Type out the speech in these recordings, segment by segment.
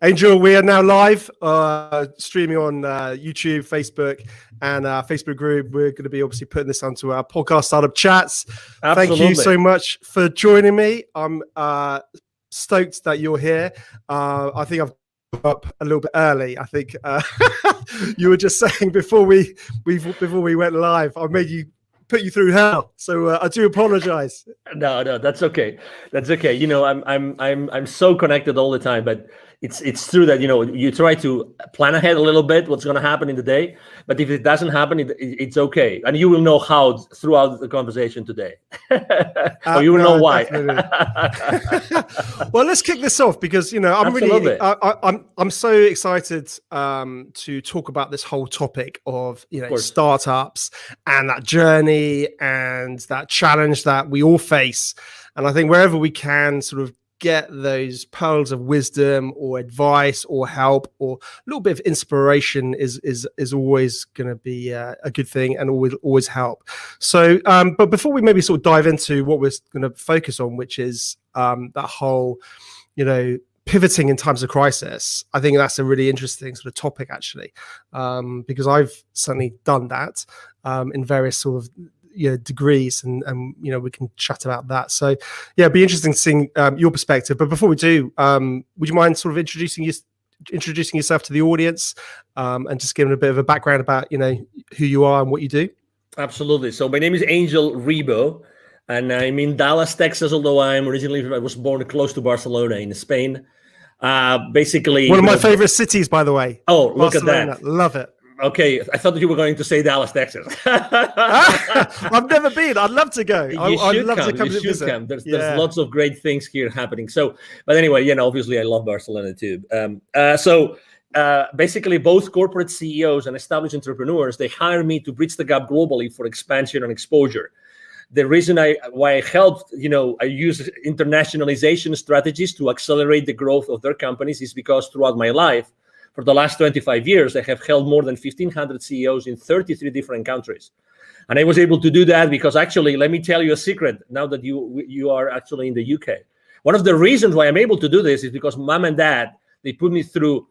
Angel, we are now live, streaming on YouTube, Facebook, and our Facebook group. We're going to be obviously putting this onto our podcast, Startup Chats. Absolutely. Thank you so much for joining me. I'm stoked that you're here. I think I've up a little bit early. I think you were just saying before we went live, I made you put you through hell. So I do apologize. No, that's okay. That's okay. You know, I'm so connected all the time, but it's true that, you know, you try to plan ahead a little bit what's going to happen in the day, but if it doesn't happen, it's okay. And you will know how throughout the conversation today. Or you will know why. Well, let's kick this off because, you know, I'm so excited to talk about this whole topic of, you know, startups and that journey and that challenge that we all face. And I think wherever we can sort of get those pearls of wisdom or advice or help or a little bit of inspiration is always going to be a good thing and always help. So, but before we maybe sort of dive into what we're going to focus on, which is that whole, you know, pivoting in times of crisis, I think that's a really interesting sort of topic actually, because I've certainly done that in various sort of degrees, and you know, we can chat about that. So yeah, it'd be interesting seeing your perspective. But before we do, would you mind sort of introducing yourself to the audience, and just giving a bit of a background about, you know, who you are and what you do? Absolutely. So my name is Angel Ribo, and I'm in Dallas, Texas, although I was born close to Barcelona in Spain. Basically one of my favorite cities, by the way. Oh, look Barcelona. at that. Love it. Okay, I thought that you were going to say Dallas, Texas. I've never been. I'd love to go. I'd love to come visit. There's lots of great things here happening. So, but anyway, you know, obviously I love Barcelona too. Basically both corporate CEOs and established entrepreneurs, they hire me to bridge the gap globally for expansion and exposure. The reason why I helped, you know, I use internationalization strategies to accelerate the growth of their companies is because throughout my life, for the last 25 years, I have held more than 1,500 CEOs in 33 different countries. And I was able to do that because actually, let me tell you a secret now that you are actually in the UK. One of the reasons why I'm able to do this is because mom and dad, they put me through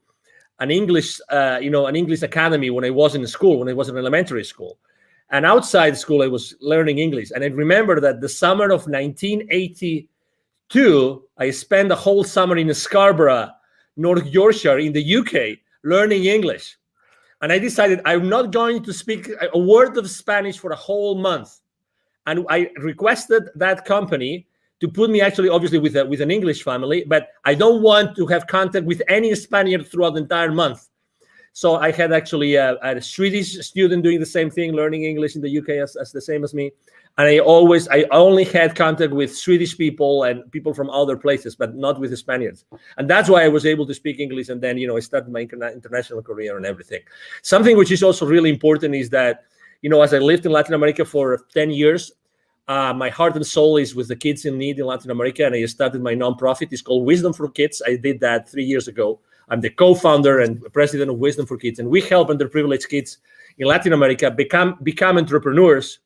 an English academy when I was in school, when I was in elementary school. And outside school, I was learning English. And I remember that the summer of 1982, I spent a whole summer in Scarborough, North Yorkshire in the UK, learning English. And I decided I'm not going to speak a word of Spanish for a whole month. And I requested that company to put me actually, obviously, with an English family, but I don't want to have contact with any Spaniard throughout the entire month. So I had actually a Swedish student doing the same thing, learning English in the UK as the same as me. And I only had contact with Swedish people and people from other places, but not with the Spaniards. And that's why I was able to speak English. And then, you know, I started my international career and everything. Something which is also really important is that, you know, as I lived in Latin America for 10 years, my heart and soul is with the kids in need in Latin America. And I started my nonprofit. It's called Wisdom for Kids. I did that 3 years ago. I'm the co-founder and president of Wisdom for Kids. And we help underprivileged kids in Latin America become entrepreneurs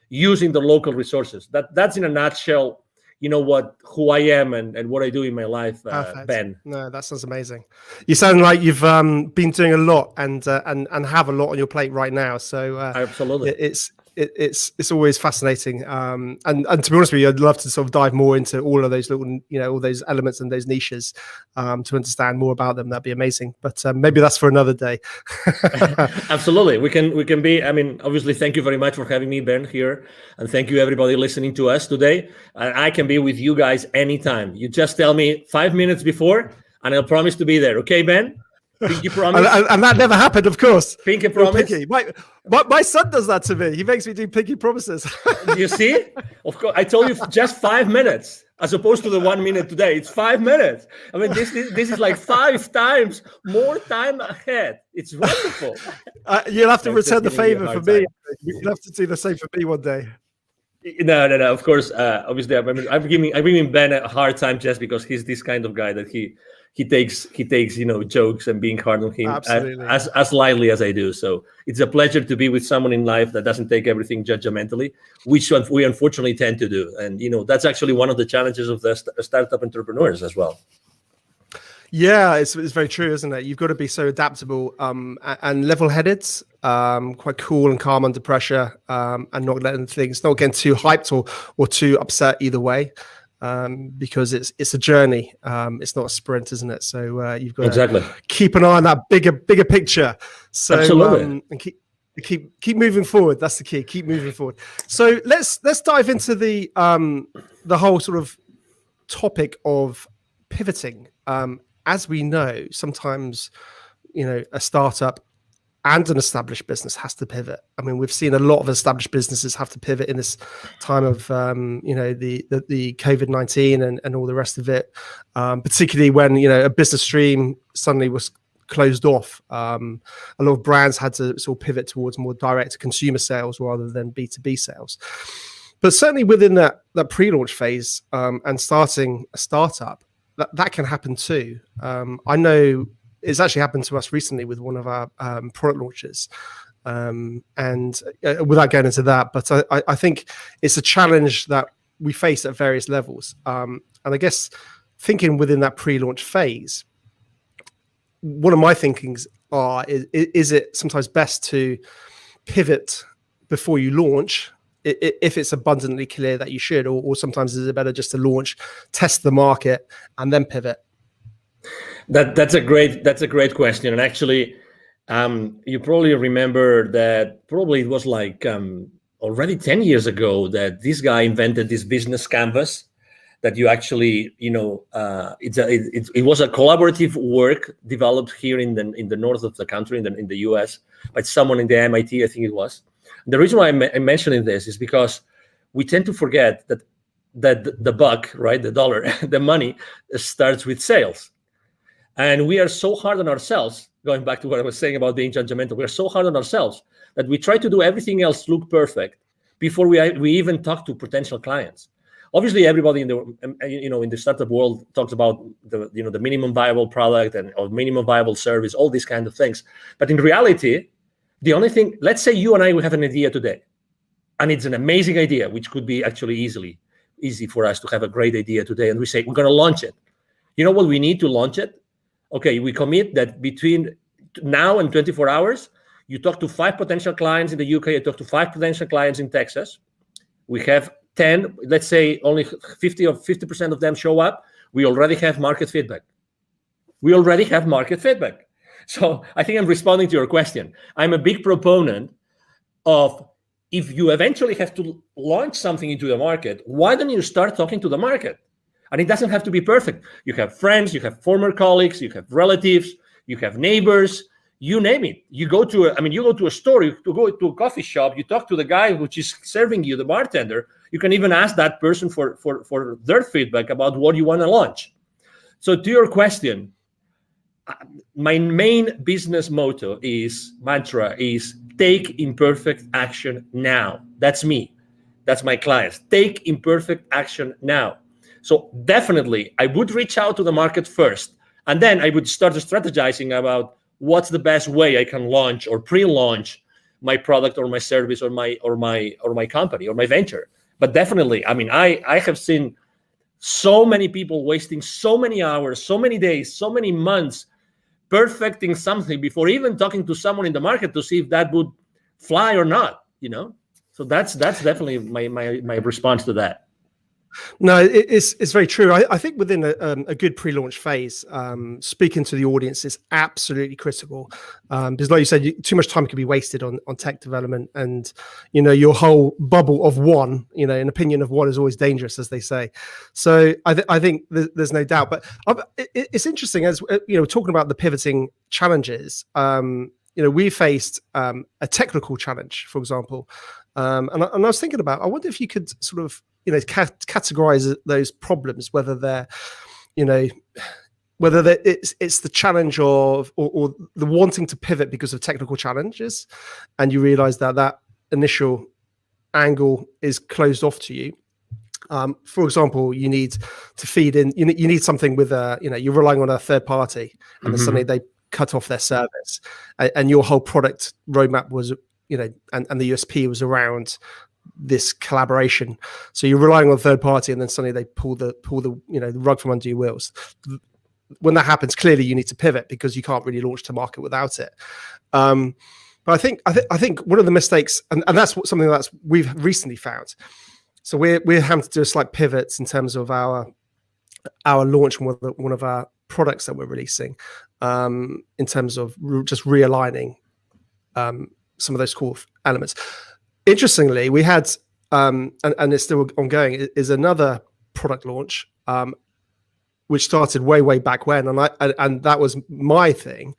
using the local resources. That's in a nutshell, you know, who I am and what I do in my life, Ben. No, that sounds amazing. You sound like you've been doing a lot and have a lot on your plate right now. So absolutely, it's always fascinating. And to be honest with you, I'd love to sort of dive more into all of those little, you know, all those elements and those niches to understand more about them. That'd be amazing. But maybe that's for another day. Absolutely. We can be, I mean, obviously, thank you very much for having me, Ben, here. And thank you, everybody listening to us today. I can be with you guys anytime. You just tell me 5 minutes before, and I'll promise to be there. Okay, Ben? Pinky promise. and that never happened, of course. Pinky promise. Pinky. My son does that to me. He makes me do pinky promises. You see? Of course, I told you just 5 minutes, as opposed to the 1 minute today. It's 5 minutes. I mean, this is like 5 times more time ahead. It's wonderful. You'll have to return the favor for me. You'll have to do the same for me one day. No. Of course, obviously, I'm giving Ben a hard time just because he's this kind of guy that he takes you know, jokes and being hard on him as lightly as I do. So it's a pleasure to be with someone in life that doesn't take everything judgmentally, which we unfortunately tend to do. And you know, that's actually one of the challenges of the startup entrepreneurs as well. Yeah, it's very true, isn't it? You've got to be so adaptable and level-headed, quite cool and calm under pressure, and not getting too hyped or too upset either way, because it's a journey. It's not a sprint, isn't it? So you've got to keep an eye on that bigger picture. So Absolutely. And keep moving forward. That's the key. Keep moving forward. So let's dive into the whole sort of topic of pivoting. As we know, sometimes, a startup and an established business has to pivot. I mean, we've seen a lot of established businesses have to pivot in this time of, the COVID-19 and all the rest of it, particularly when, a business stream suddenly was closed off. A lot of brands had to sort of pivot towards more direct consumer sales rather than B2B sales. But certainly within that pre-launch phase and starting a startup, that can happen too. I know it's actually happened to us recently with one of our product launches. And without going into that, but I think it's a challenge that we face at various levels. And I guess thinking within that pre-launch phase, one of my thinkings is it sometimes best to pivot before you launch, if it's abundantly clear that you should, or sometimes is it better just to launch, test the market, and then pivot? That's a great question. And actually, you probably remember that probably it was like already 10 years ago that this guy invented this business canvas that you actually, it was a collaborative work developed here in the north of the country, in the US, by someone in the MIT, I think it was. The reason why I'm mentioning this is because we tend to forget that the buck, right, the dollar, the money starts with sales. And we are so hard on ourselves, going back to what I was saying about being judgmental, we are so hard on ourselves that we try to do everything else look perfect before we even talk to potential clients. Obviously, everybody in the startup world talks about the minimum viable product or minimum viable service, all these kind of things. But in reality, the only thing, let's say you and I, we have an idea today, and it's an amazing idea, which could be actually easy for us to have a great idea today. And we say, we're going to launch it. You know what we need to launch it? Okay, we commit that between now and 24 hours, you talk to 5 potential clients in the UK, you talk to 5 potential clients in Texas. We have 10, let's say only 50% of them show up. We already have market feedback. So I think I'm responding to your question. I'm a big proponent of, if you eventually have to launch something into the market, why don't you start talking to the market? And it doesn't have to be perfect. You have friends, you have former colleagues, you have relatives, you have neighbors, you name it. You go to a store, you go to a coffee shop, you talk to the guy which is serving you, the bartender. You can even ask that person for their feedback about what you want to launch. So to your question, my main business mantra is take imperfect action now. That's me. That's my clients. Take imperfect action now. So definitely, I would reach out to the market first, and then I would start strategizing about what's the best way I can launch or pre-launch my product or my service or my company or my venture. But definitely, I mean, I have seen so many people wasting so many hours, so many days, so many months perfecting something before even talking to someone in the market to see if that would fly or not. So that's definitely my response to that. No, it's very true. I think within a good pre-launch phase, speaking to the audience is absolutely critical, because like you said, too much time can be wasted on tech development, and your whole bubble of one, an opinion of one is always dangerous, as they say. So I think there's no doubt. But it's interesting, as talking about the pivoting challenges. We faced a technical challenge, for example, and I was thinking about, I wonder if you could sort of categorize those problems, whether they're it's the challenge of or the wanting to pivot because of technical challenges, and you realize that initial angle is closed off to you. For example, you need to feed in, you need something with you're relying on a third party, and then suddenly they cut off their service, and your whole product roadmap was and the USP was around this collaboration. So you're relying on a third party, and then suddenly they pull the rug from under your wheels. when that happens, clearly you need to pivot because you can't really launch to market without it. But I think one of the mistakes, and that's something that's we've recently found. So we're having to do a slight pivots in terms of our launch, one of our products that we're releasing, in terms of just realigning some of those core elements. Interestingly, we had and it's still ongoing, is another product launch which started way back when, and that was my thing.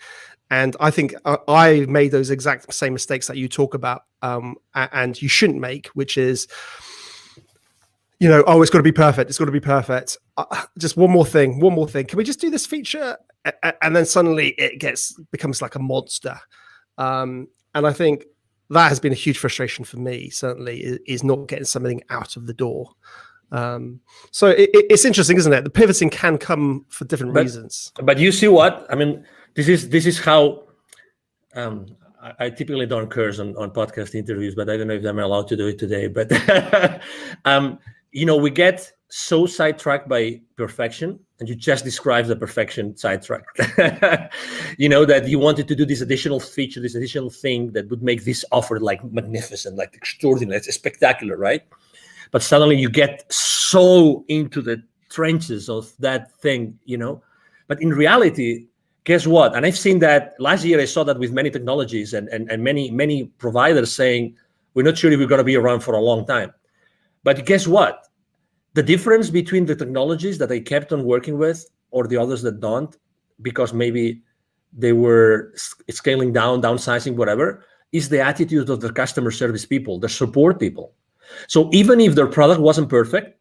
And I think I made those exact same mistakes that you talk about, and you shouldn't make, which is, it's got to be perfect. It's got to be perfect. Just one more thing. Can we just do this feature? And then suddenly it becomes like a monster. And I think that has been a huge frustration for me, certainly, is not getting something out of the door. So it's interesting, isn't it? The pivoting can come for different reasons. But you see what? I mean, this is how I typically don't curse on podcast interviews, but I don't know if I'm allowed to do it today. But we get so sidetracked by perfection, and you just described the perfection sidetrack. That you wanted to do this additional feature, this additional thing that would make this offer like magnificent, like extraordinary, it's spectacular, right? But suddenly you get so into the trenches of that thing, But in reality, guess what? And I've seen that last year. I saw that with many technologies and many providers saying, we're not sure if we're going to be around for a long time. But guess what? The difference between the technologies that I kept on working with or the others that don't, because maybe they were scaling down, downsizing, whatever, is the attitude of the customer service people, the support people. So even if their product wasn't perfect,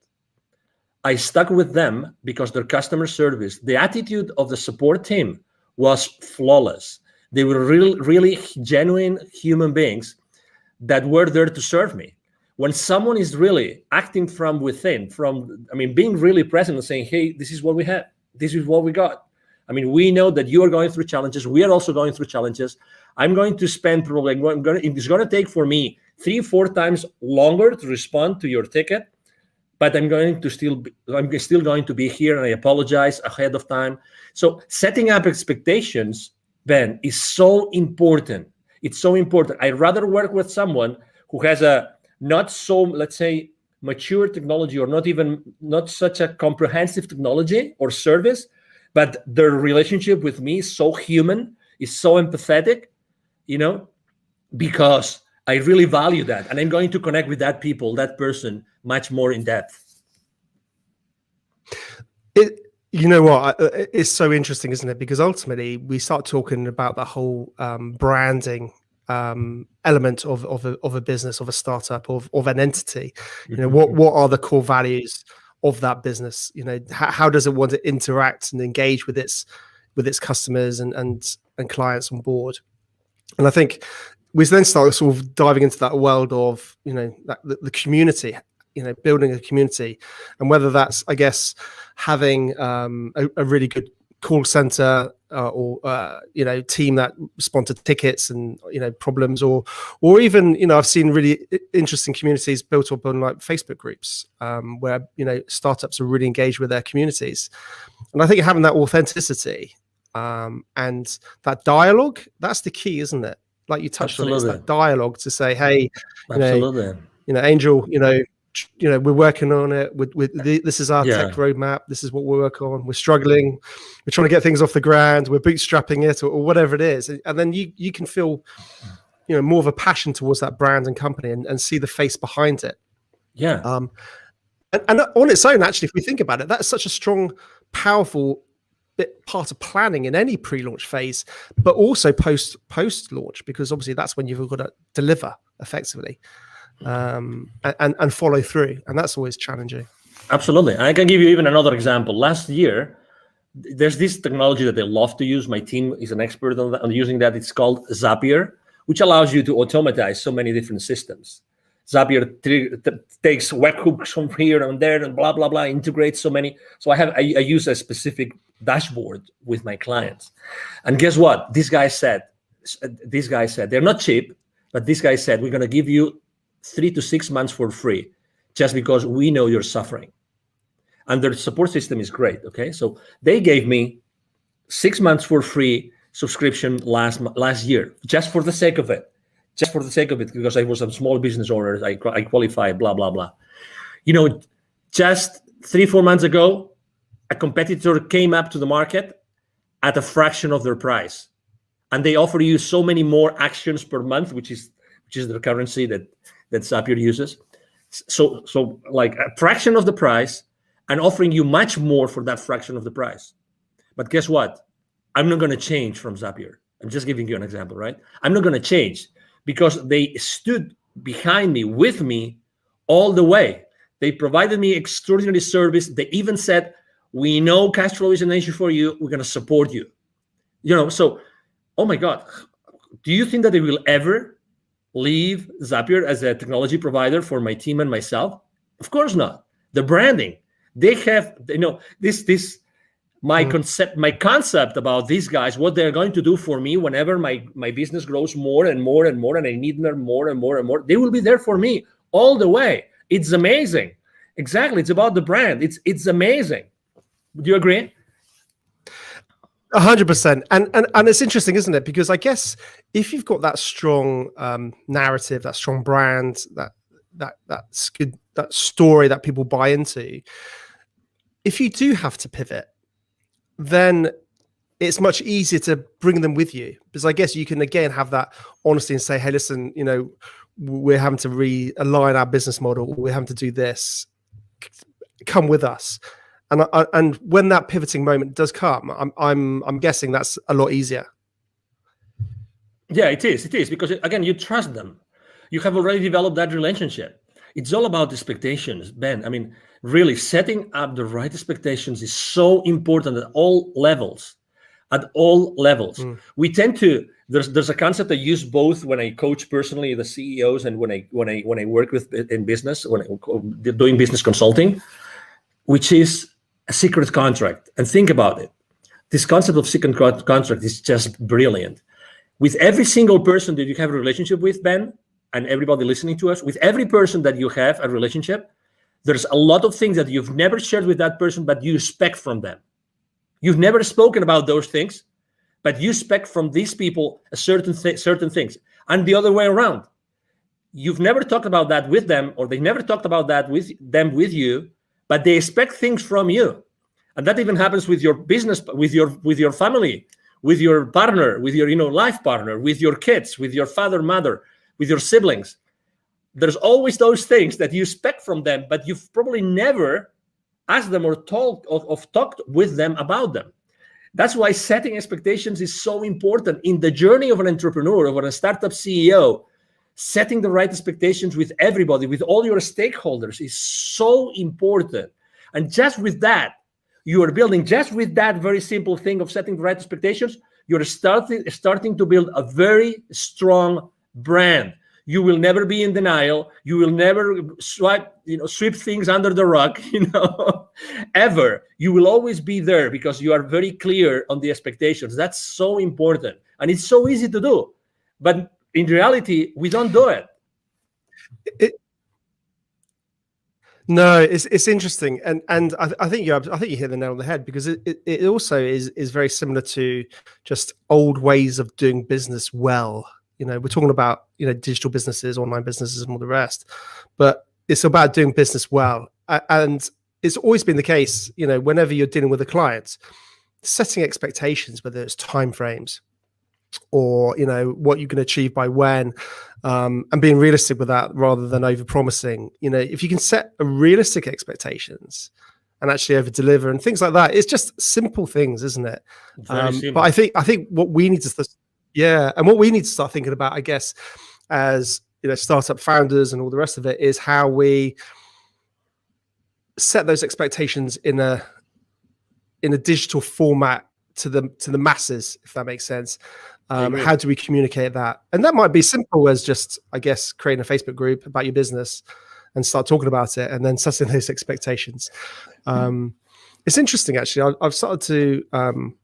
I stuck with them because their customer service, the attitude of the support team was flawless. They were really genuine human beings that were there to serve me. When someone is really acting from within, being really present and saying, hey, this is what we have. This is what we got. We know that you are going through challenges. We are also going through challenges. I'm going to spend probably, it's going to take for me 3-4 times longer to respond to your ticket, but I'm still going to be here, and I apologize ahead of time. So setting up expectations, Ben, is so important. It's so important. I'd rather work with someone who has a not so, let's say, mature technology, or not such a comprehensive technology or service, but their relationship with me is so human, is so empathetic, because I really value that, and I'm going to connect with that person much more in depth. It's so interesting, isn't it? Because ultimately we start talking about the whole branding element of a business, of a startup, of an entity. What are the core values of that business? How does it want to interact and engage with its customers and clients on board? And I think we then start sort of diving into that world of the community, building a community, and whether that's, I guess, having a really good call center or team that respond to tickets and problems, or even I've seen really interesting communities built up on like Facebook groups where startups are really engaged with their communities. And I think having that authenticity and that dialogue, that's the key, isn't it? Like you touched on, it's that dialogue to say, hey, Angel, we're working on it. This is our tech roadmap. This is what we're working on. We're struggling. We're trying to get things off the ground. We're bootstrapping it, or whatever it is. And then you can feel, more of a passion towards that brand and company, and see the face behind it. Yeah. And on its own, actually, if we think about it, that's such a strong, powerful part of planning in any pre-launch phase, but also post-launch, because obviously that's when you've got to deliver effectively. And follow through, and that's always challenging. Absolutely. I can give you even another example. Last year, there's this technology that they love to use. My team is an expert on using that. It's called Zapier, which allows you to automatize so many different systems. Zapier takes webhooks from here and there and blah blah blah, integrates so many. So I use a specific dashboard with my clients, and guess what? This guy said they're not cheap, but this guy said, we're going to give you 3 to 6 months for free, just because we know you're suffering. And their support system is great. Okay, so they gave me 6 months for free subscription last year, just for the sake of it. Just for the sake of it, because I was a small business owner, I qualify, blah, blah, blah. Just 3-4 months ago, a competitor came up to the market at a fraction of their price. And they offer you so many more actions per month, which is the currency that Zapier uses. So like a fraction of the price and offering you much more for that fraction of the price. But guess what? I'm not going to change from Zapier. I'm just giving you an example, right? I'm not going to change because they stood behind me, with me all the way. They provided me extraordinary service. They even said, we know cash flow is an issue for you. We're going to support you. So, oh my God, do you think that they will ever leave Zapier as a technology provider for my team and myself? Of course not. The branding, they have, my concept about these guys, what they're going to do for me whenever my business grows more and more and more, and I need them more and more and more, they will be there for me all the way. It's amazing. Exactly. It's about the brand. It's amazing. Do you agree? 100%. And it's interesting, isn't it? Because I guess if you've got that strong narrative, that strong brand, that's good, that story that people buy into, if you do have to pivot, then it's much easier to bring them with you, because I guess you can again have that honesty and say, hey, listen, we're having to realign our business model. We're having to do this. Come with us. And when that pivoting moment does come, I'm guessing that's a lot easier. Yeah, it is because again, you trust them. You have already developed that relationship. It's all about expectations, Ben. I mean, really setting up the right expectations is so important at all levels. We tend to, there's a concept I use both when I coach personally the CEOs and when I work with in business, when I'm doing business consulting, which is a secret contract. And think about it. This concept of secret contract is just brilliant. With every single person that you have a relationship with, Ben, and everybody listening to us, with every person that you have a relationship, there's a lot of things that you've never shared with that person, but you expect from them. You've never spoken about those things, but you expect from these people a certain things. And the other way around. You've never talked about that with them, or they never talked about that with you, but they expect things from you. And that even happens with your business, with your family, with your partner, with your life partner, with your kids, with your father, mother, with your siblings. There's always those things that you expect from them, but you've probably never asked them or talked with them about them. That's why setting expectations is so important in the journey of an entrepreneur, of a startup CEO. Setting the right expectations with everybody, with all your stakeholders, is so important. And just with that, you are building, just with that very simple thing of setting the right expectations, you're starting to build a very strong brand. You will never be in denial. You will never sweep things under the rug, ever. You will always be there because you are very clear on the expectations. That's so important. And it's so easy to do. But in reality, we don't do it. No, it's interesting, and I think you hit the nail on the head, because it also is very similar to just old ways of doing business well. We're talking about digital businesses, online businesses, and all the rest, but it's about doing business well, and it's always been the case. Whenever you're dealing with a client, setting expectations, whether it's timeframes or what you can achieve by when, and being realistic with that rather than over promising. If you can set a realistic expectations and actually over deliver and things like that, it's just simple things, isn't it? But I think what we need to what we need to start thinking about, I guess, as startup founders and all the rest of it, is how we set those expectations in a digital format to the masses, if that makes sense. How do we communicate that? And that might be simple as just, I guess, creating a Facebook group about your business and start talking about it, and then setting those expectations. It's interesting, actually. I've started to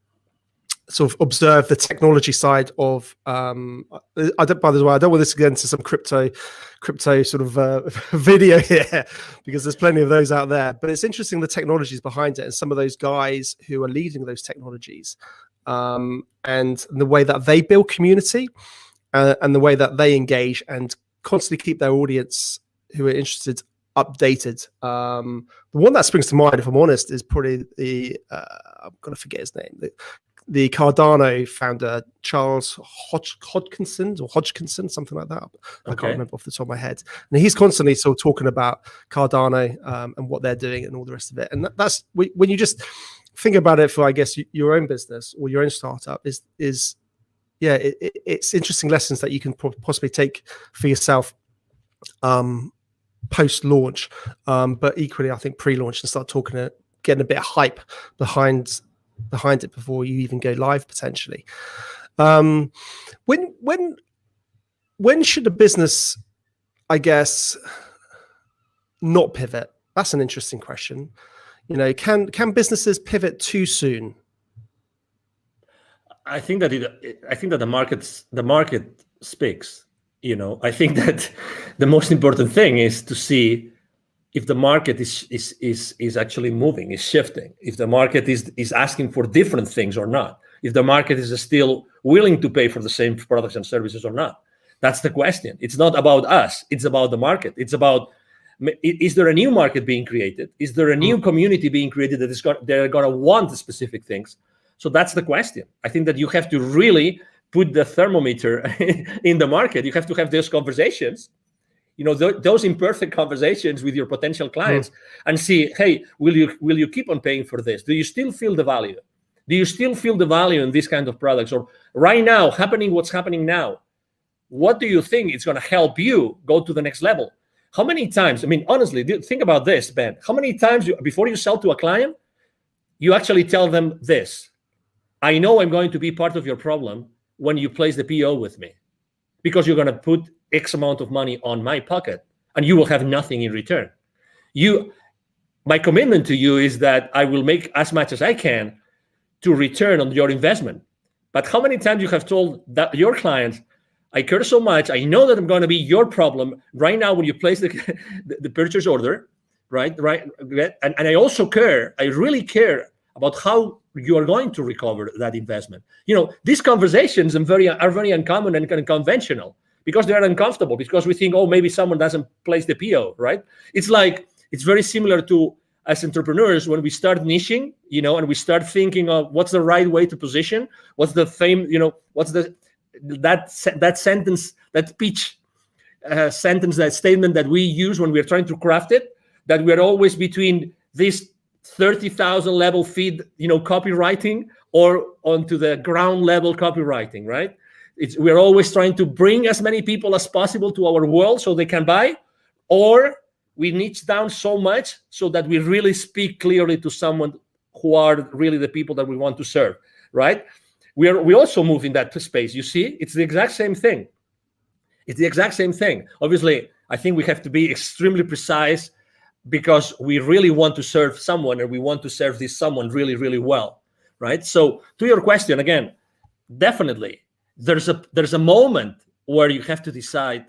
sort of observe the technology side of. By the way, I don't want this to get into some crypto sort of video here, because there's plenty of those out there. But it's interesting the technologies behind it, and some of those guys who are leading those technologies. and the way that they build community, and the way that they engage and constantly keep their audience who are interested updated. The one that springs to mind, if I'm honest, is probably I'm gonna forget his name. The Cardano founder, Charles Hodgkinson, something like that. I can't remember off the top of my head. And he's constantly sort of talking about Cardano and what they're doing and all the rest of it. And that's when you just think about it for, I guess, your own business or your own startup it's interesting lessons that you can possibly take for yourself post-launch, but equally, I think pre-launch, and start getting a bit of hype behind it before you even go live potentially. When should a business, I guess, not pivot? That's an interesting question. Can businesses pivot too soon? I think that the market speaks. I think that the most important thing is to see if the market is actually moving, is shifting, if the market is asking for different things or not, if the market is still willing to pay for the same products and services or not. That's the question. It's not about us. It's about the market. It's about, is there a new market being created? Is there a new community being created they're going to want specific things? So that's the question. I think that you have to really put the thermometer in the market. You have to have those conversations, those imperfect conversations with your potential clients, and see, hey, will you keep on paying for this? Do you still feel the value? Do you still feel the value in these kind of products? Or right now, what's happening now, what do you think is going to help you go to the next level? How many times, honestly, think about this, Ben. How many times before you sell to a client, you actually tell them this: I know I'm going to be part of your problem when you place the PO with me, because you're going to put X amount of money on my pocket and you will have nothing in return. My commitment to you is that I will make as much as I can to return on your investment. But how many times you have told that your clients, I care so much, I know that I'm going to be your problem right now when you place the purchase order, right? And I also care, I really care about how you are going to recover that investment. These conversations are very uncommon and kind of conventional, because they are uncomfortable, because we think, oh, maybe someone doesn't place the PO, right? It's very similar to, as entrepreneurs, when we start niching, and we start thinking of what's the right way to position, what's the what's that sentence, that pitch sentence, that statement that we use when we're trying to craft it, that we're always between this 30,000 level feed, copywriting, or onto the ground level copywriting, right? We're always trying to bring as many people as possible to our world so they can buy, or we niche down so much so that we really speak clearly to someone who are really the people that we want to serve, right? We also move in that space. You see, it's the exact same thing. Obviously, I think we have to be extremely precise, because we really want to serve someone, and we want to serve this someone really, really well, right? So to your question, again, definitely there's a moment where you have to decide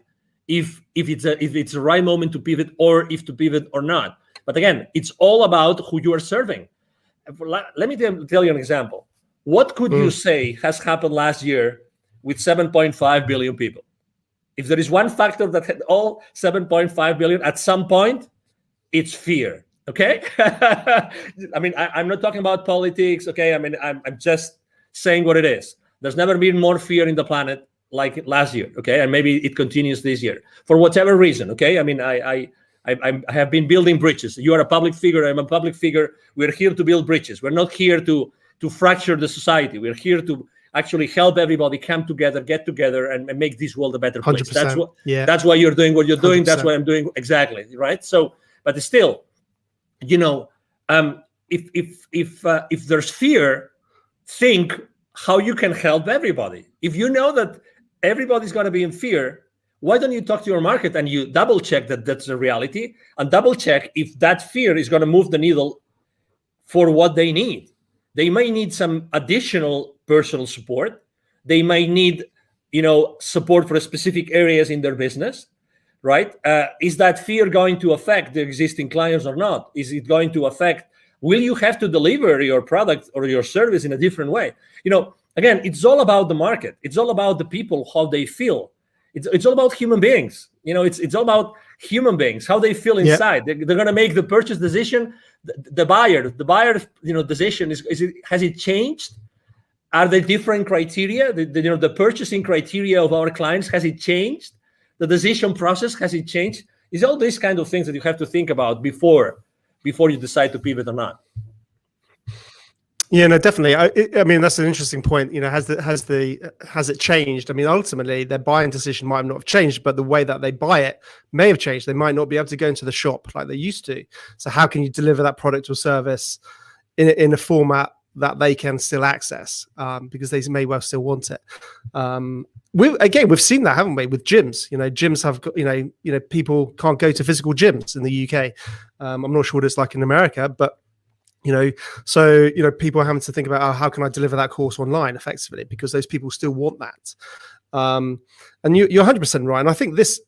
if it's the right moment to pivot, or if to pivot or not. But again, it's all about who you are serving. Let me tell you an example. What could you say has happened last year with 7.5 billion people? If there is one factor that had all 7.5 billion at some point, it's fear. Okay. I'm not talking about politics. Okay. I'm just saying what it is. There's never been more fear in the planet like last year. Okay. And maybe it continues this year for whatever reason. Okay. I have been building bridges. You are a public figure. I'm a public figure. We're here to build bridges. We're not here to fracture the society. We're here to actually help everybody come together, get together, and make this world a better place. That's why you're doing what you're doing. 100%. That's what I'm doing. Exactly. Right. So, but still, if there's fear, think how you can help everybody. If you know that everybody's going to be in fear, why don't you talk to your market and you double check that that's the reality, and double check if that fear is going to move the needle for what they need. They may need some additional personal support. They might need, support for specific areas in their business. Right? Is that fear going to affect the existing clients or not? Is it going to affect will you have to deliver your product or your service in a different way? Again, it's all about the market. It's all about the people, how they feel. It's all about human beings. It's all about human beings, how they feel inside. They're going to make the purchase decision. The buyer, decision has it changed? Are there different criteria? The purchasing criteria of our clients, has it changed? The decision process, has it changed? It's all these kind of things that you have to think about before you decide to pivot or not. Yeah, no, definitely. I mean, that's an interesting point. Has it changed? I mean, ultimately, their buying decision might not have changed, but the way that they buy it may have changed. They might not be able to go into the shop like they used to. So how can you deliver that product or service in a format that they can still access, because they may well still want it? We've seen that, haven't we, with gyms? Gyms have got, people can't go to physical gyms in the UK. I'm not sure what it's like in America, but so people are having to think about, how can I deliver that course online effectively, because those people still want that. And you're 100% right. And I think this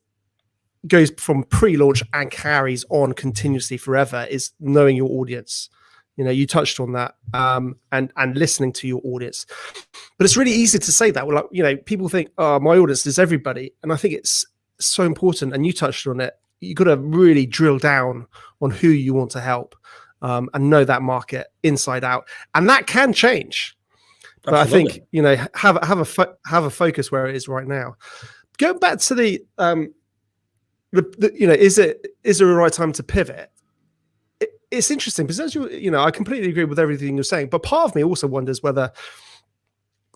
goes from pre-launch and carries on continuously forever, is knowing your audience. You touched on that, and listening to your audience. But it's really easy to say that. Well, people think, oh, my audience is everybody. And I think it's so important. And you touched on it. You got to really drill down on who you want to help. And know that market inside out, and that can change. But absolutely. I think have a focus where it is right now. Going back to the is there a right time to pivot? It's interesting because I completely agree with everything you're saying, but part of me also wonders whether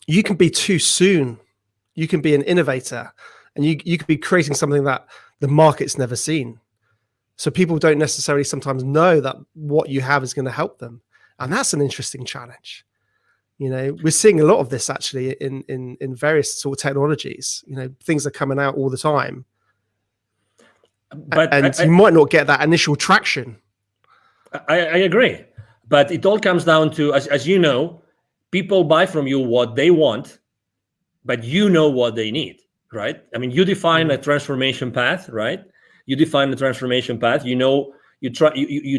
you can be too soon. You can be an innovator, and you could be creating something that the market's never seen. So people don't necessarily sometimes know that what you have is going to help them. And that's an interesting challenge. We're seeing a lot of this actually in various sort of technologies. Things are coming out all the time. But you might not get that initial traction. I agree. But it all comes down to, as you know, people buy from you what they want, but you know what they need, right? I mean, you define a transformation path, right? You define the transformation path. You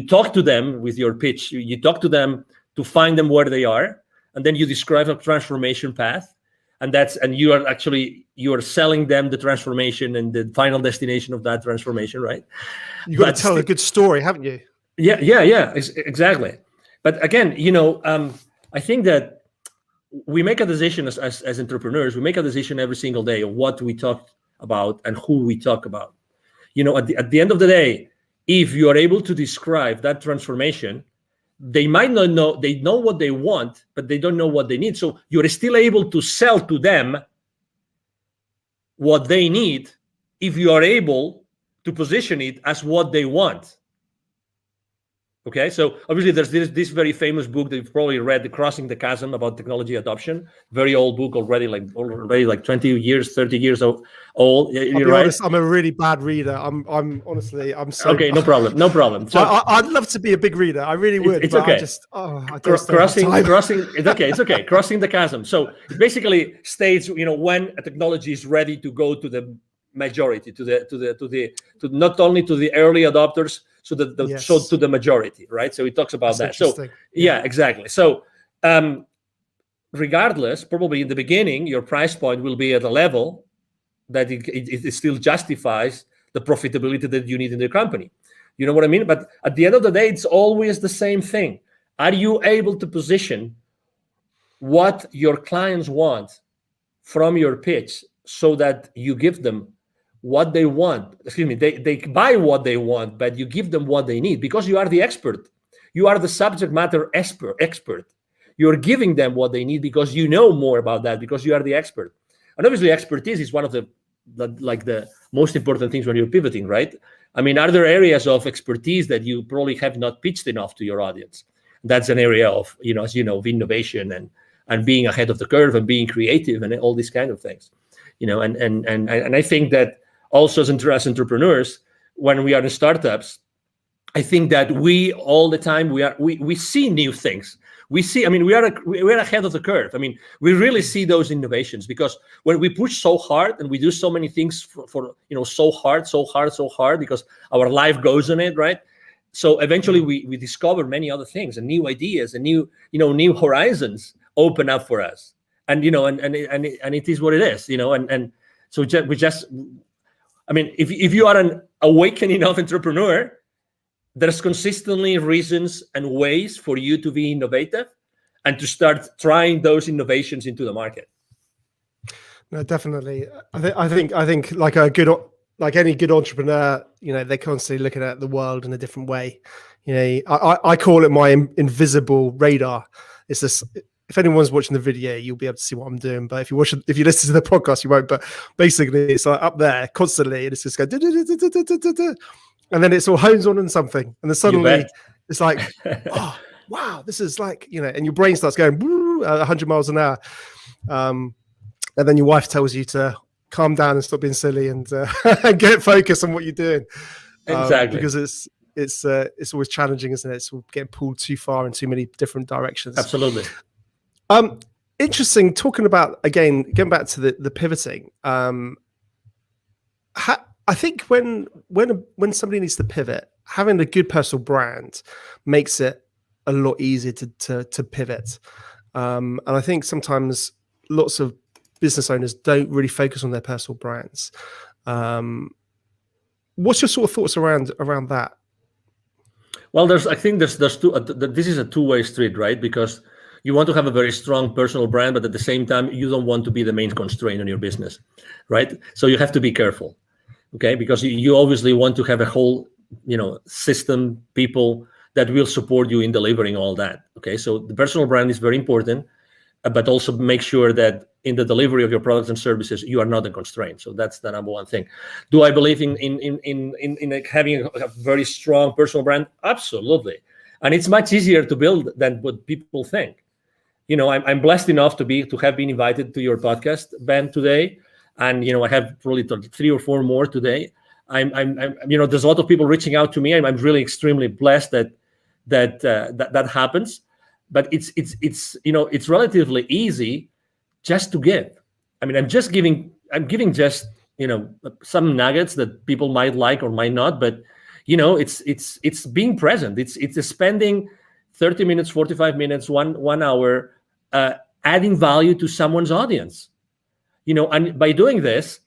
talk to them with your pitch. You talk to them to find them where they are, and then you describe a transformation path, and you are selling them the transformation and the final destination of that transformation, right? You got to tell a good story, haven't you? Yeah, exactly. But again, I think that we make a decision as entrepreneurs. We make a decision every single day of what we talk about and who we talk about. At the end of the day, if you are able to describe that transformation, they might not know, they know what they want, but they don't know what they need. So you're still able to sell to them what they need if you are able to position it as what they want. Okay, so obviously there's this very famous book that you've probably read, The Crossing the Chasm, about technology adoption. Very old book already, like 20 years, 30 years old. I'll be honest, I'm a really bad reader. I'm honestly, I'm so okay. No problem. So I'd love to be a big reader. I really would. It's okay. Crossing. It's okay. Crossing the chasm. So it basically states, when a technology is ready to go to the majority, to not only to the early adopters, so to the majority, right? So it talks about that. So yeah, exactly. So regardless, probably in the beginning, your price point will be at a level that it still justifies the profitability that you need in the company. You know what I mean? But at the end of the day, it's always the same thing. Are you able to position what your clients want from your pitch so that you give them what they want? They buy what they want, but you give them what they need because you are the expert. You are the subject matter expert. You're giving them what they need because you know more about that, because you are the expert. And obviously expertise is one of the most important things when you're pivoting, right? I mean, are there areas of expertise that you probably have not pitched enough to your audience? That's an area of, as you know, of innovation and being ahead of the curve and being creative and all these kind of things, and I think that also as entrepreneurs, when we are in startups, I think that we all the time we see new things. We're ahead of the curve. I mean, we really see those innovations because when we push so hard and we do so many things for so hard because our life goes on it, right? So eventually we discover many other things and new ideas and new horizons open up for us. And and it is what it is, and so I mean, if you are an awakening enough entrepreneur, there's consistently reasons and ways for you to be innovative and to start trying those innovations into the market. No, definitely. I think like any good entrepreneur, they're constantly looking at the world in a different way. I call it my invisible radar. It's this. If anyone's watching the video, you'll be able to see what I'm doing. But if you listen to the podcast, you won't. But basically, it's like up there constantly, and it's just going, and then it's all hones on something, and then suddenly it's like, oh wow, this is like, and your brain starts going 100 miles an hour, and then your wife tells you to calm down and stop being silly and get focused on what you're doing. Exactly, because it's always challenging, isn't it? It's getting pulled too far in too many different directions. Absolutely. Interesting. Talking about, again, getting back to the pivoting. I think when somebody needs to pivot, having a good personal brand makes it a lot easier to pivot. And I think sometimes lots of business owners don't really focus on their personal brands. What's your sort of thoughts around that? Well, I think there's two. This is a two-way street, right? Because you want to have a very strong personal brand, but at the same time, you don't want to be the main constraint on your business, right? So you have to be careful, okay? Because you obviously want to have a whole, system, people that will support you in delivering all that, okay? So the personal brand is very important, but also make sure that in the delivery of your products and services, you are not a constraint. So that's the number one thing. Do I believe in like having a very strong personal brand? Absolutely. And it's much easier to build than what people think. I'm blessed enough to have been invited to your podcast, Ben, today, and I have probably 3 or 4 more today. I'm there's a lot of people reaching out to me, and I'm really extremely blessed that happens. But it's relatively easy just to give. I mean, I'm giving just some nuggets that people might like or might not, but it's being present. It's spending 30 minutes, 45 minutes, 1 hour, adding value to someone's audience, and by doing this,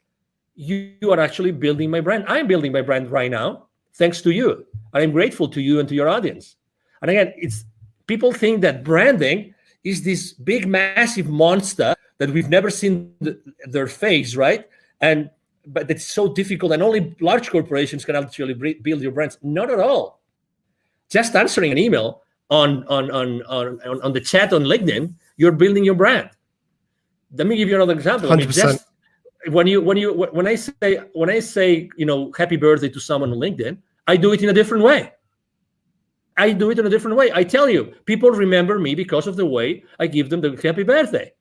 you are actually building my brand. I'm building my brand right now, thanks to you. I'm grateful to you and to your audience. And again, people think that branding is this big, massive monster that we've never seen their face, right? But it's so difficult, and only large corporations can actually build your brands. Not at all. Just answering an email on the chat on LinkedIn, you're building your brand. Let me give you another example. 100%. When I say happy birthday to someone on LinkedIn, I do it in a different way. I tell you, people remember me because of the way I give them the happy birthday.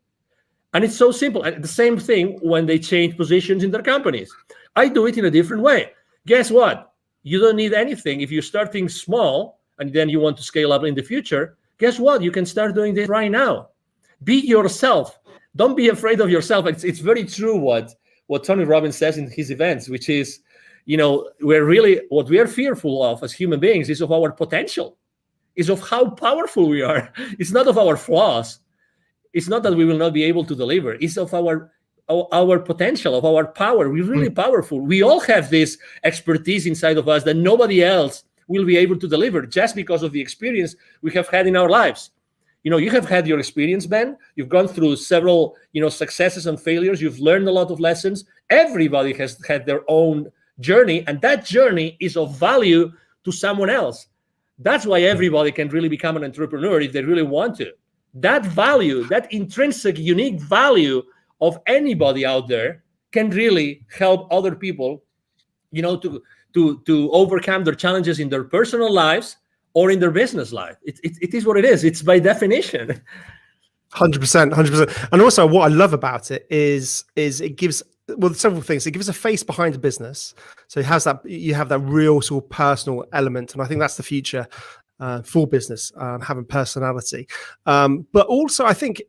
And it's so simple. And the same thing when they change positions in their companies. I do it in a different way. Guess what? You don't need anything. If you're starting small and then you want to scale up in the future, guess what? You can start doing this right now. Be yourself. Don't be afraid of yourself. It's very true what Tony Robbins says in his events, which is, what we are fearful of as human beings is of our potential, is of how powerful we are. It's not of our flaws. It's not that we will not be able to deliver. It's of our potential, of our power. We're really powerful. We all have this expertise inside of us that nobody else will be able to deliver just because of the experience we have had in our lives. You have had your experience, Ben. You've gone through several, successes and failures. You've learned a lot of lessons. Everybody has had their own journey, and that journey is of value to someone else. That's why everybody can really become an entrepreneur if they really want to. That value, that intrinsic, unique value of anybody out there can really help other people, to overcome their challenges in their personal lives or in their business life. It is what it is. It's by definition. 100%. And also what I love about it is it gives, several things. It gives a face behind the business. So it has you have that real sort of personal element. And I think that's the future for business, having personality. But also I think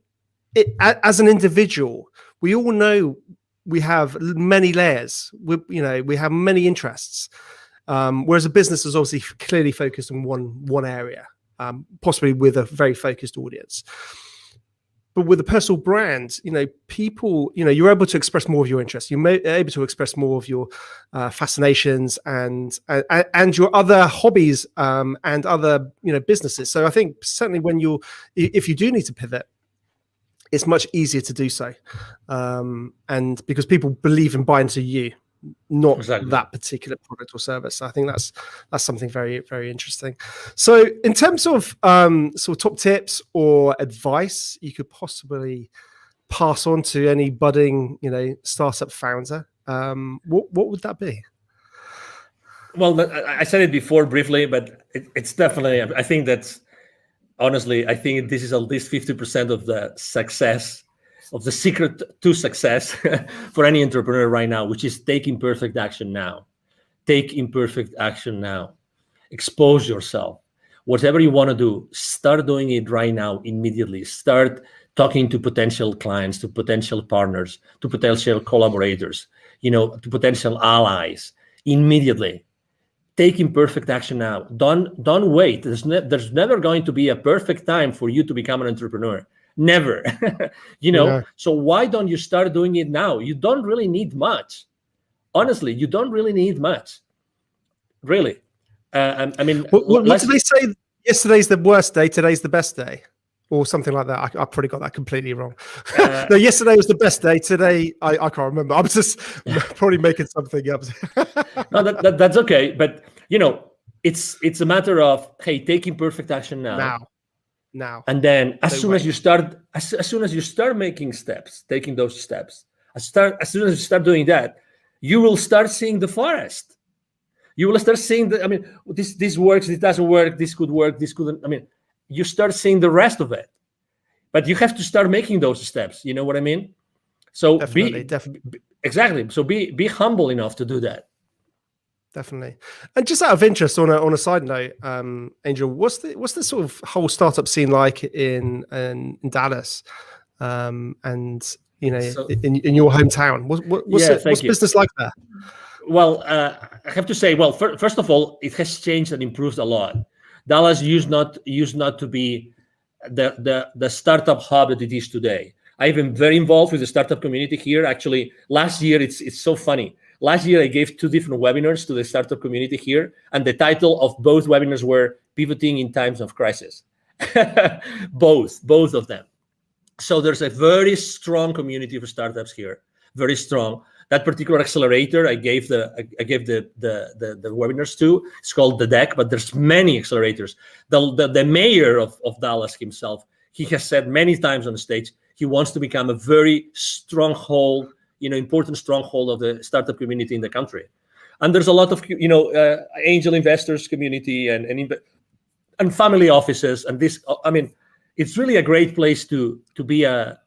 as an individual, we all know we have many layers. We have many interests. Whereas a business is obviously clearly focused on one area, possibly with a very focused audience. But with a personal brand, people, you're able to express more of your interests. You're able to express more of your fascinations and your other hobbies and other, businesses. So I think certainly if you do need to pivot, it's much easier to do so, and because people believe and buy into you, not that particular product or service. I think that's something very, very interesting. So in terms of sort of top tips or advice you could possibly pass on to any budding, startup founder, what would that be? Well, I said it before briefly, but it's definitely, I think that's, honestly, I think this is at least 50% of the success, of the secret to success for any entrepreneur right now, which is take imperfect action now. Take imperfect action now. Expose yourself. Whatever you want to do, start doing it right now, immediately. Start talking to potential clients, to potential partners, to potential collaborators, to potential allies, immediately. Take imperfect action now. Don't wait. There's never going to be a perfect time for you to become an entrepreneur. Never. So why don't you start doing it now? You don't really need much. Honestly, you don't really need much. Really. I mean, what did they say? Yesterday's the worst day, today's the best day, or something like that. I probably got that completely wrong. No, yesterday was the best day. Today, I can't remember. I'm just probably making something up. No, that's okay. But it's a matter of, hey, take imperfect action now. And then as soon as you start making steps, taking those steps, as soon as you start doing that, you will start seeing the forest. You will start seeing this works, this doesn't work, this could work, this couldn't. You start seeing the rest of it. But you have to start making those steps. You know what I mean? So definitely. Exactly. So be humble enough to do that. Definitely. And just out of interest, on a side note, Angel, what's the sort of whole startup scene like in Dallas, and in your hometown? What's business like there? Well, I have to say, first of all, it has changed and improved a lot. Dallas used not to be the startup hub that it is today. I've been very involved with the startup community here. Actually, last year, it's so funny. Last year, I gave 2 different webinars to the startup community here, and the title of both webinars were Pivoting in Times of Crisis. both of them. So there's a very strong community for startups here, very strong. That particular accelerator I gave the webinars to, it's called The Deck, but there's many accelerators. The mayor of Dallas himself, he has said many times on the stage, he wants to become a very stronghold, important stronghold of the startup community in the country. And there's a lot of, angel investors community and family offices. And this, it's really a great place to be an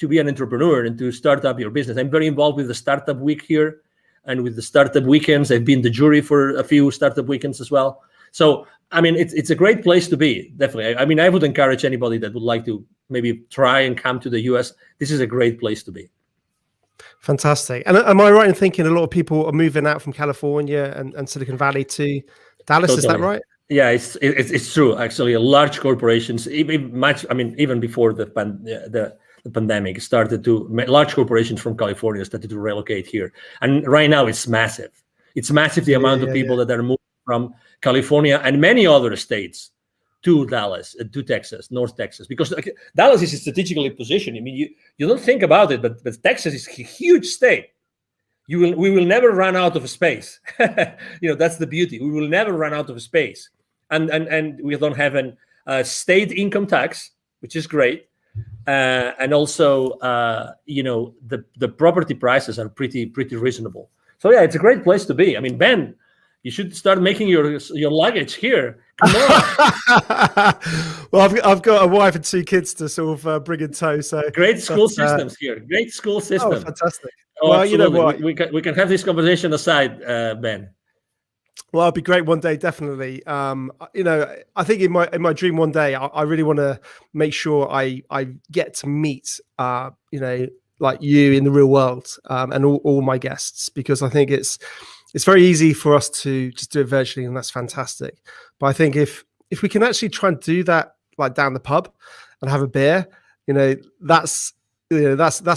entrepreneur and to start up your business. I'm very involved with the Startup Week here and with the Startup Weekends. I've been the jury for a few Startup Weekends as well. So, it's a great place to be, definitely. I would encourage anybody that would like to maybe try and come to the US. This is a great place to be. Fantastic. And am I right in thinking a lot of people are moving out from California and Silicon Valley to Dallas? Totally. Is that right? Yeah, it's true. Actually, large corporations, even before the pandemic started large corporations from California started to relocate here. And right now it's massive. It's massive, the amount of people that are moving from California and many other states to Dallas, to Texas, North Texas, because Dallas is strategically positioned. You don't think about it, but Texas is a huge state. We will never run out of space. That's the beauty. We will never run out of space. And we don't have a state income tax, which is great. And also, the property prices are pretty reasonable. So yeah, it's a great place to be. Ben, you should start making your luggage here. Come on. Well, I've got a wife and 2 kids to sort of bring in tow. So great school systems here. Great school system. Oh, fantastic. Well, absolutely. You know what? We can have this conversation aside, Ben. Well, it'd be great one day, definitely. I think in my dream one day, I really want to make sure I get to meet, like you in the real world, and all my guests, because I think it's it's very easy for us to just do it virtually, and that's fantastic. But I think if we can actually try and do that, like down the pub and have a beer, that's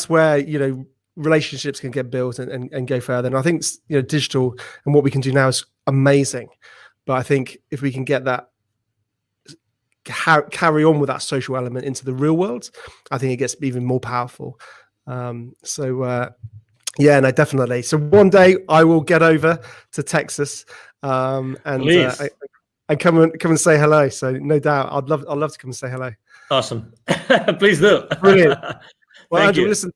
where relationships can get built and go further. And I think digital and what we can do now is amazing. But I think if we can get that, carry on with that social element into the real world, I think it gets even more powerful. Yeah, no, definitely. So one day I will get over to Texas and come and say hello. So no doubt, I'd love to come and say hello. Awesome. Please do. Brilliant. Well, Angel, listen,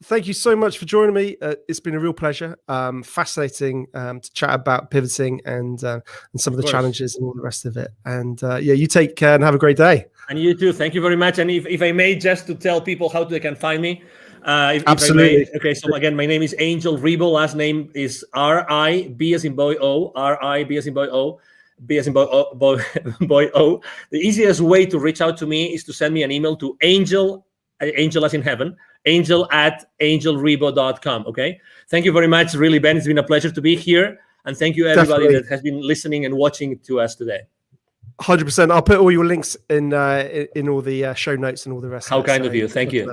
thank you so much for joining me. It's been a real pleasure. Fascinating to chat about pivoting and some of the challenges and all the rest of it. And you take care and have a great day. And you too. Thank you very much. And if I may, just to tell people how they can find me. Absolutely. Okay, so again, my name is Angel Ribo. Last name is R-I-B as in boy O. R-I-B as in boy O. B as in boy O. The easiest way to reach out to me is to send me an email to Angel as in heaven, angel@angelribo.com. Okay. Thank you very much. Really, Ben, it's been a pleasure to be here. And thank you everybody that has been listening and watching to us today. 100%. I'll put all your links in all the show notes and all the rest. How kind of you. Thank you.